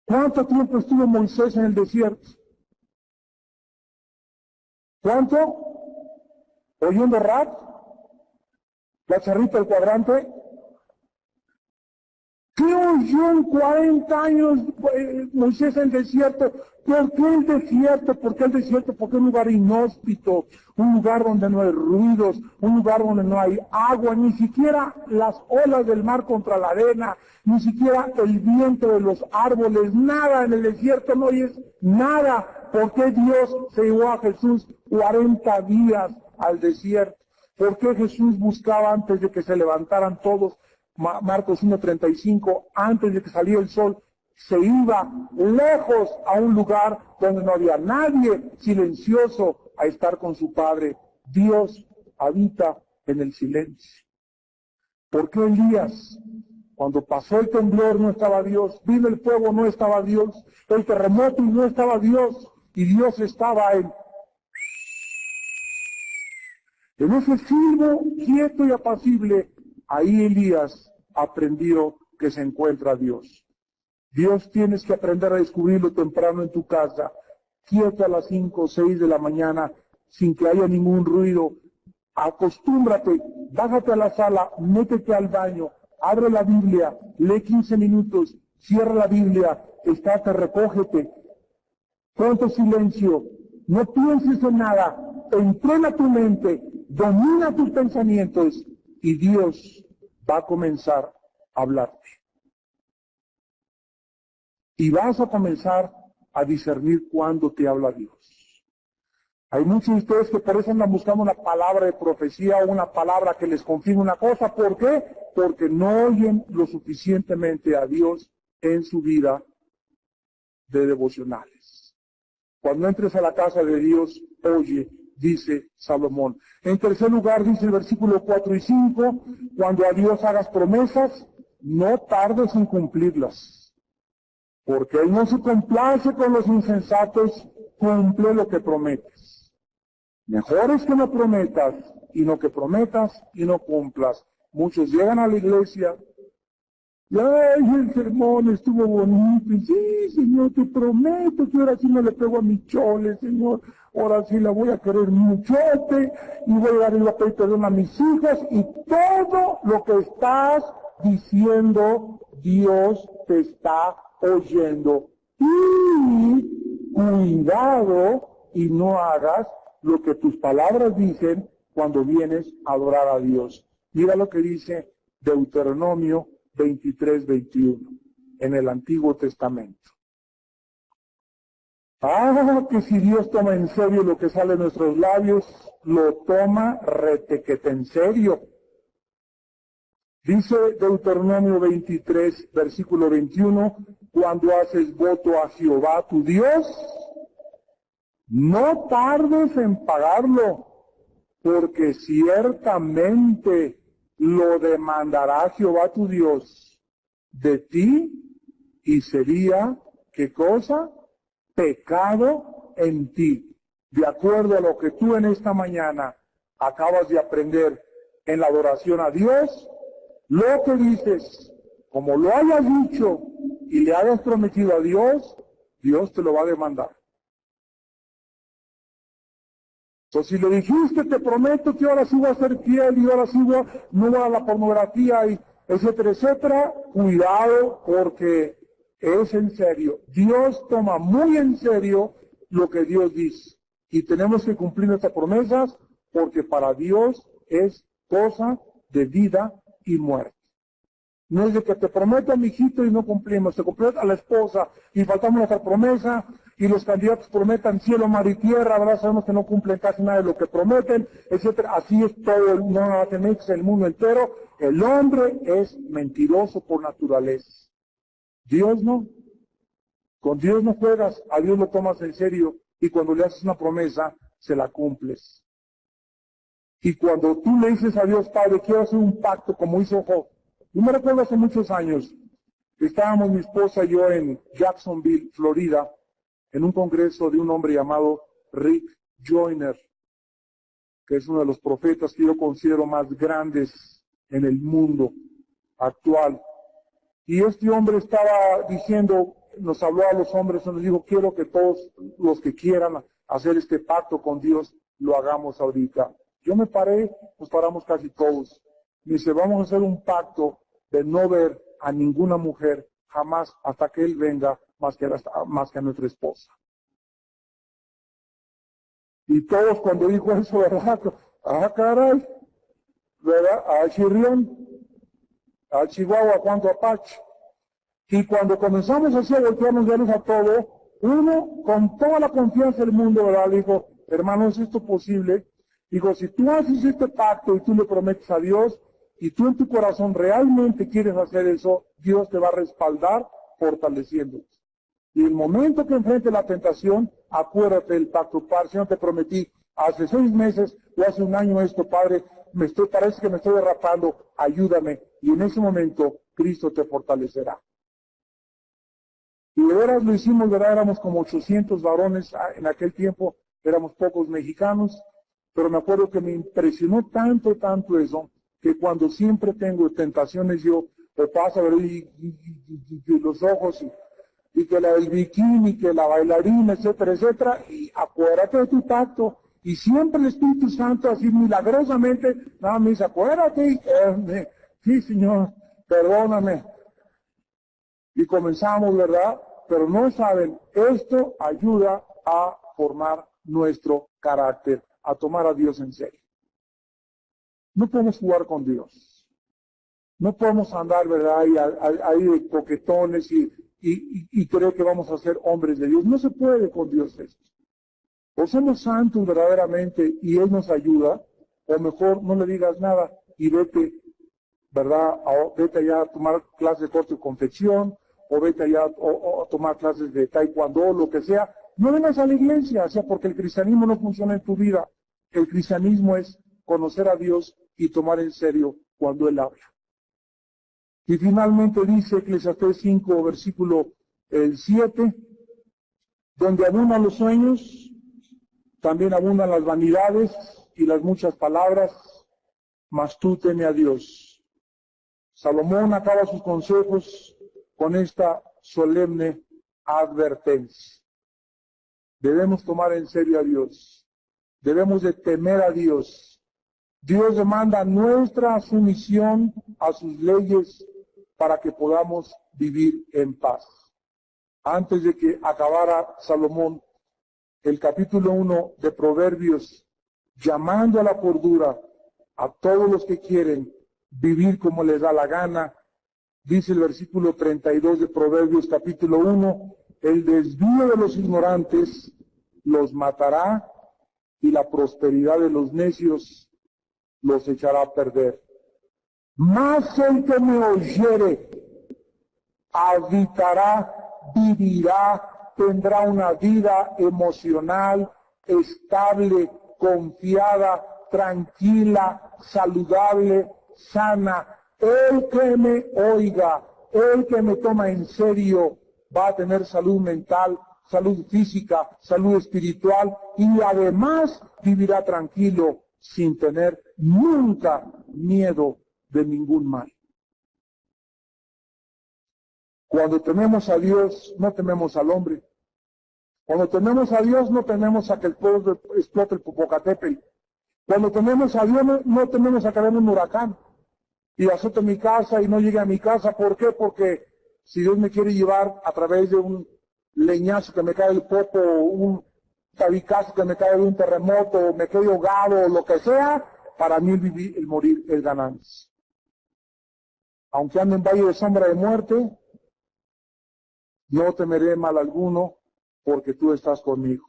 ¿Cuánto tiempo estuvo Moisés en el desierto? ¿Cuánto? ¿Oyendo rap? ¿La charrita del cuadrante? ¿Qué oyó en 40 años Moisés en el desierto? ¿Por qué el desierto? ¿Por qué el desierto? Porque es un lugar inhóspito, un lugar donde no hay ruidos, un lugar donde no hay agua, ni siquiera las olas del mar contra la arena, ni siquiera el viento de los árboles, nada en el desierto, no oyes nada. ¿Por qué Dios se llevó a Jesús 40 días al desierto? ¿Por qué Jesús buscaba antes de que se levantaran todos? Marcos 1:35, antes de que saliera el sol, se iba lejos a un lugar donde no había nadie, silencioso, a estar con su Padre. Dios habita en el silencio. ¿Por qué Elías, cuando pasó el temblor, no estaba Dios? Vino el fuego, no estaba Dios. El terremoto, y no estaba Dios. Y Dios estaba en ese silbo quieto y apacible. Ahí Elías aprendió que se encuentra Dios. Dios tienes que aprender a descubrirlo temprano en tu casa, quieto a las 5 o 6 de la mañana, sin que haya ningún ruido. Acostúmbrate, bájate a la sala, métete al baño, abre la Biblia, lee 15 minutos, cierra la Biblia, estate, recógete, ponte silencio, no pienses en nada, entrena tu mente, domina tus pensamientos, y Dios va a comenzar a hablarte. Y vas a comenzar a discernir cuándo te habla Dios. Hay muchos de ustedes que por eso andan buscando una palabra de profecía o una palabra que les confirme una cosa. ¿Por qué? Porque no oyen lo suficientemente a Dios en su vida de devocionales. Cuando entres a la casa de Dios, oye, dice Salomón. En tercer lugar, dice el versículo 4 y 5, cuando a Dios hagas promesas, no tardes en cumplirlas, porque Él no se complace con los insensatos, cumple lo que prometes. Mejor es que no prometas, y no que prometas y no cumplas. Muchos llegan a la iglesia, y ay, el sermón estuvo bonito, y sí, Señor, te prometo que ahora sí no le pego a mi chole, Señor, ahora sí la voy a querer muchote, y voy a dar el papel perdón a mis hijas, y todo lo que estás diciendo, Dios te está oyendo. Y cuidado y no hagas lo que tus palabras dicen cuando vienes a adorar a Dios. Mira lo que dice Deuteronomio 23:21 en el Antiguo Testamento. Que si Dios toma en serio lo que sale de nuestros labios, lo toma retequete en serio. Dice Deuteronomio 23, versículo 21, cuando haces voto a Jehová tu Dios, no tardes en pagarlo, porque ciertamente lo demandará Jehová tu Dios de ti, y sería, ¿qué cosa? Pecado en ti. De acuerdo a lo que tú en esta mañana acabas de aprender en la adoración a Dios, lo que dices, como lo hayas dicho y le hayas prometido a Dios, Dios te lo va a demandar. Entonces, si le dijiste, te prometo que ahora sí voy a ser fiel y ahora sí no voy a la pornografía, y etcétera, etcétera, cuidado, porque es en serio. Dios toma muy en serio lo que Dios dice. Y tenemos que cumplir nuestras promesas, porque para Dios es cosa de vida y muerte. No es de que te prometo a mi hijito y no cumplimos, te comprometo a la esposa y faltamos nuestra promesa, y los candidatos prometan cielo, mar y tierra, ¿verdad? Sabemos que no cumplen casi nada de lo que prometen, etcétera. Así es todo, no tenéis el mundo entero. El hombre es mentiroso por naturaleza. Dios no. Con Dios no juegas, a Dios lo tomas en serio, y cuando le haces una promesa, se la cumples. Y cuando tú le dices a Dios, Padre, quiero hacer un pacto como hizo Job. Yo me recuerdo hace muchos años, estábamos mi esposa y yo en Jacksonville, Florida, en un congreso de un hombre llamado Rick Joyner, que es uno de los profetas que yo considero más grandes en el mundo actual. Y este hombre estaba diciendo, nos habló a los hombres, nos dijo, quiero que todos los que quieran hacer este pacto con Dios, lo hagamos ahorita. Yo me paré, nos paramos casi todos. Me dice, vamos a hacer un pacto de no ver a ninguna mujer jamás hasta que Él venga, más que a nuestra esposa. Y todos cuando dijo eso, ¿verdad? Caray, ¿verdad? A Chirrión, a Chihuahua, cuanto Apache. Y cuando comenzamos así a voltearnos vernos a todo, uno con toda la confianza del mundo, ¿verdad? Dijo, hermano, ¿es esto posible? Dijo, si tú haces este pacto y tú le prometes a Dios, y tú en tu corazón realmente quieres hacer eso, Dios te va a respaldar fortaleciéndote. Y el momento que enfrente la tentación, acuérdate del pacto. Padre, Señor, te prometí hace 6 meses o hace un año esto, Padre, parece que me estoy derrapando, ayúdame. Y en ese momento, Cristo te fortalecerá. Y de veras lo hicimos, ¿verdad? Éramos como 800 varones en aquel tiempo, éramos pocos mexicanos, pero me acuerdo que me impresionó tanto eso, que cuando siempre tengo tentaciones yo, me pasa, ¿verdad? Y los ojos, y que el bikini, que la bailarina, etcétera, etcétera, y acuérdate de tu pacto. Y siempre el Espíritu Santo, así milagrosamente, nada me dice, acuérdate, sí, Señor, perdóname. Y comenzamos, ¿verdad? Pero no saben, esto ayuda a formar nuestro carácter, a tomar a Dios en serio. No podemos jugar con Dios. No podemos andar, ¿verdad? Ahí de coquetones y creer que vamos a ser hombres de Dios. No se puede con Dios esto. O somos santos verdaderamente y Él nos ayuda, o mejor no le digas nada y vete, ¿verdad? Vete allá a tomar clases de corte y confección, o vete allá a tomar clases de taekwondo, lo que sea. No vengas a la iglesia, o sea, porque el cristianismo no funciona en tu vida. El cristianismo es conocer a Dios y tomar en serio cuando Él habla. Y finalmente dice Eclesiastés 5, versículo 7, donde abundan los sueños, también abundan las vanidades y las muchas palabras, mas tú teme a Dios. Salomón acaba sus consejos con esta solemne advertencia. Debemos tomar en serio a Dios. Debemos de temer a Dios. Dios demanda nuestra sumisión a sus leyes para que podamos vivir en paz. Antes de que acabara Salomón el capítulo 1 de Proverbios, llamando a la cordura a todos los que quieren vivir como les da la gana, dice el versículo 32 de Proverbios capítulo 1, el desvío de los ignorantes los matará y la prosperidad de los necios los echará a perder. Mas el que me oyere habitará, vivirá, tendrá una vida emocional, estable, confiada, tranquila, saludable, sana. El que me oiga, el que me toma en serio, va a tener salud mental, salud física, salud espiritual y además vivirá tranquilo sin tener nunca miedo de ningún mal. Cuando tememos a Dios, no tememos al hombre. Cuando tememos a Dios, no tememos a que el pueblo explote el Popocatépetl. Cuando tememos a Dios, no tememos a que venga un huracán y azote mi casa y no llegue a mi casa. ¿Por qué? Porque si Dios me quiere llevar a través de un leñazo que me cae del popo, un tabicazo que me cae de un terremoto, me quedo ahogado, o lo que sea, para mí el vivir, el morir, es ganancia. Aunque ande en valle de sombra de muerte, no temeré mal alguno, porque tú estás conmigo.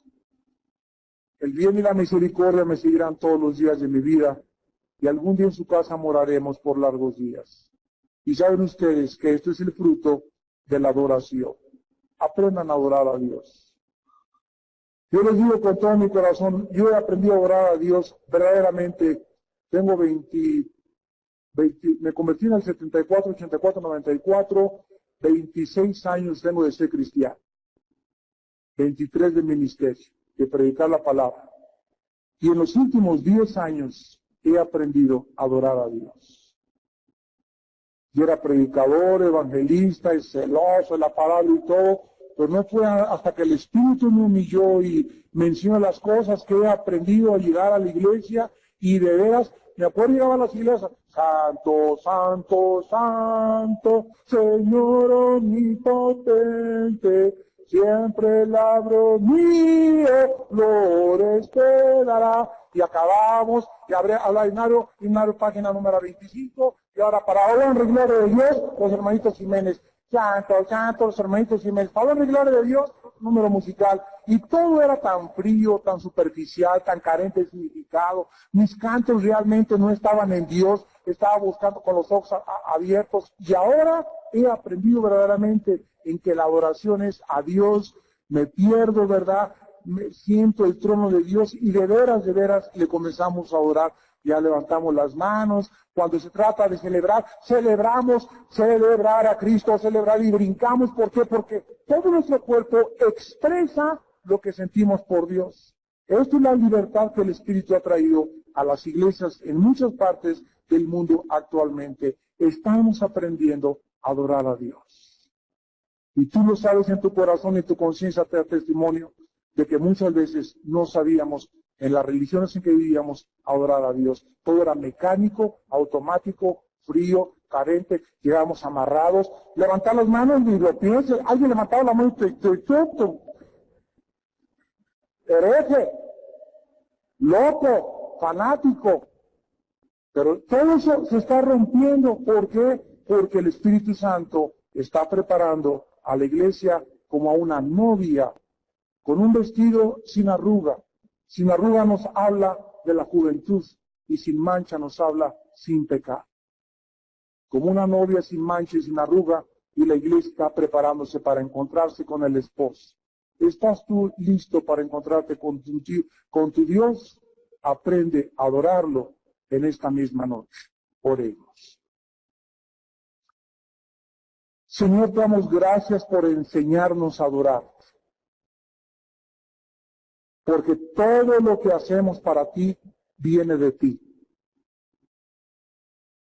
El bien y la misericordia me seguirán todos los días de mi vida, y algún día en su casa moraremos por largos días. Y saben ustedes que esto es el fruto de la adoración. Aprendan a adorar a Dios. Yo les digo con todo mi corazón, yo he aprendido a adorar a Dios verdaderamente. Tengo me convertí en el 74, 84, 94, 26 años tengo de ser cristiano. 23 de ministerio, de predicar la palabra. Y en los últimos 10 años he aprendido a adorar a Dios. Yo era predicador, evangelista, y celoso de la palabra y todo, pero no fue hasta que el Espíritu me humilló y me enseñó las cosas que he aprendido a llegar a la iglesia y de veras, me acuerdo llegar a las iglesias, Santo, Santo, Santo, Señor omnipotente, siempre el labro mío, flores te dará. Y acabamos, y habla himnario página número 25, y ahora para honra y gloria de Dios, los hermanitos Jiménez, Santo, Santo, los hermanitos Jiménez, para honra y gloria de Dios, número musical, y todo era tan frío, tan superficial, tan carente de significado, mis cantos realmente no estaban en Dios, estaba buscando con los ojos abiertos, y ahora he aprendido verdaderamente en que la adoración es a Dios, me pierdo, ¿verdad?, me siento el trono de Dios y de veras le comenzamos a adorar. Ya levantamos las manos. Cuando se trata de celebrar, celebrar a Cristo, celebrar y brincamos. ¿Por qué? Porque todo nuestro cuerpo expresa lo que sentimos por Dios. Esto es la libertad que el Espíritu ha traído a las iglesias en muchas partes del mundo actualmente. Estamos aprendiendo a adorar a Dios. Y tú lo sabes en tu corazón y tu conciencia te da testimonio de que muchas veces no sabíamos en las religiones en que vivíamos adorar a Dios. Todo era mecánico, automático, frío, carente, llegábamos amarrados. Levantar las manos y lo pienses, alguien levantaba la mano y te hereje, loco, fanático. Pero todo eso se está rompiendo. ¿Por qué? Porque el Espíritu Santo está preparando a la iglesia como a una novia con un vestido sin arruga, Sin arruga nos habla de la juventud y sin mancha nos habla sin pecado. Como una novia sin mancha y sin arruga, y la iglesia está preparándose para encontrarse con el esposo. ¿Estás tú listo para encontrarte con tu Dios? Aprende a adorarlo en esta misma noche. Oremos. Señor, te damos gracias por enseñarnos a adorar. Porque todo lo que hacemos para ti viene de ti.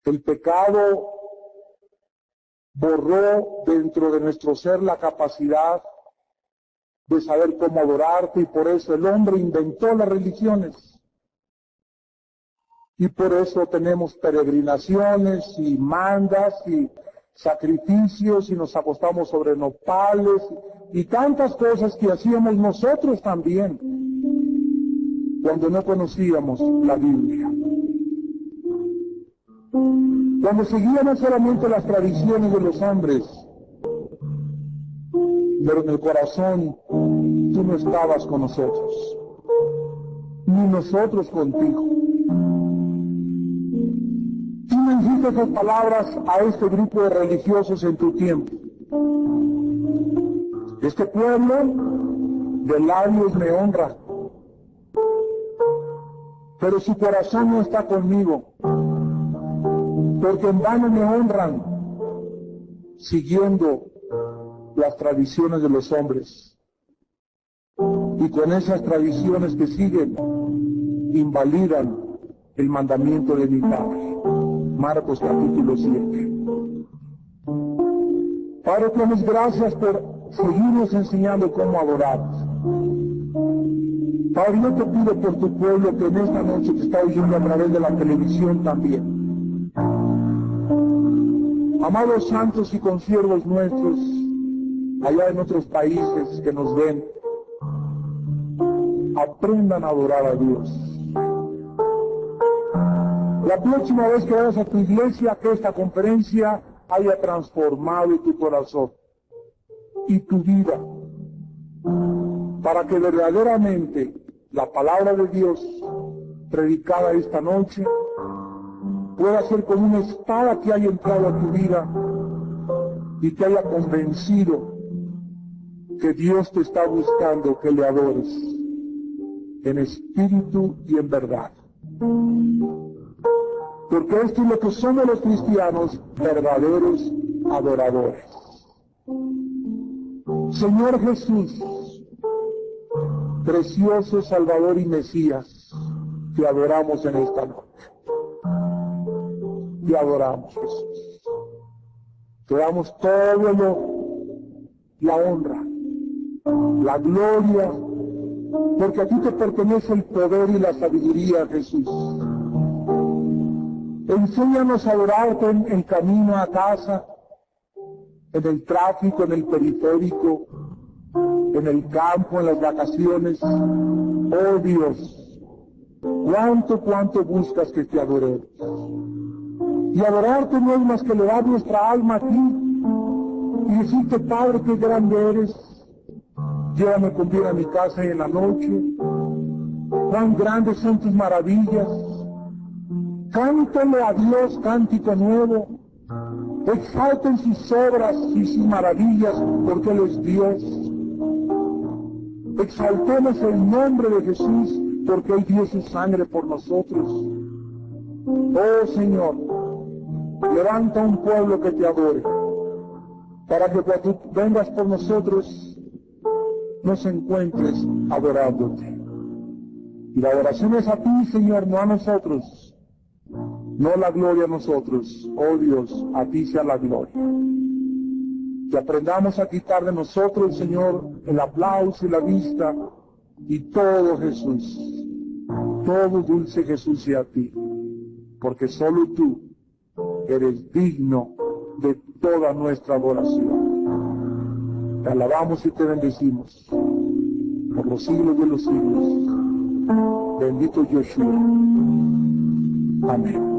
El pecado borró dentro de nuestro ser la capacidad de saber cómo adorarte, y por eso el hombre inventó las religiones. Y por eso tenemos peregrinaciones y mandas y sacrificios, y nos acostamos sobre nopales y tantas cosas que hacíamos nosotros también cuando no conocíamos la Biblia. Cuando seguíamos solamente las tradiciones de los hombres, pero en el corazón tú no estabas con nosotros, ni nosotros contigo. Tú me dijiste esas palabras a este grupo de religiosos en tu tiempo. Este pueblo de labios me honra, pero su corazón no está conmigo, porque en vano me honran, siguiendo las tradiciones de los hombres. Y con esas tradiciones que siguen, invalidan el mandamiento de mi Padre. Marcos capítulo 7. Padre, te damos gracias por seguirnos enseñando cómo adorarte. Padre, yo te pido por tu pueblo que en esta noche te está oyendo a través de la televisión también. Amados santos y consiervos nuestros, allá en otros países que nos ven, aprendan a adorar a Dios. La próxima vez que vayas a tu iglesia, que esta conferencia haya transformado tu corazón y tu vida, para que verdaderamente la palabra de Dios predicada esta noche pueda ser como una espada que haya entrado a tu vida y te haya convencido que Dios te está buscando que le adores en espíritu y en verdad. Porque esto es lo que somos los cristianos, verdaderos adoradores. Señor Jesús, precioso Salvador y Mesías, te adoramos en esta noche. Te adoramos, Jesús. Te damos la honra, la gloria, porque a ti te pertenece el poder y la sabiduría, Jesús. Enséñanos a adorarte en camino a casa, en el tráfico, en el periférico, en el campo, en las vacaciones. Oh Dios, cuánto buscas que te adoremos. Y adorarte no es más que elevar nuestra alma a ti y decirte, Padre, qué grande eres. Llévame con bien a mi casa y en la noche. Cuán grandes son tus maravillas. Cántale a Dios cántico nuevo. Exalten sus obras y sus maravillas, porque Él es Dios. Exaltemos el nombre de Jesús, porque Él dio su sangre por nosotros. Oh Señor, levanta un pueblo que te adore, para que cuando tú vengas por nosotros, nos encuentres adorándote. Y la adoración es a ti, Señor, no a nosotros. No la gloria a nosotros. Oh Dios, a ti sea la gloria. Que aprendamos a quitar de nosotros, Señor, el aplauso y la vista, y todo, Jesús, todo dulce Jesús sea a ti, porque solo tú eres digno de toda nuestra adoración. Te alabamos y te bendecimos por los siglos de los siglos. Bendito Yeshua. Amén.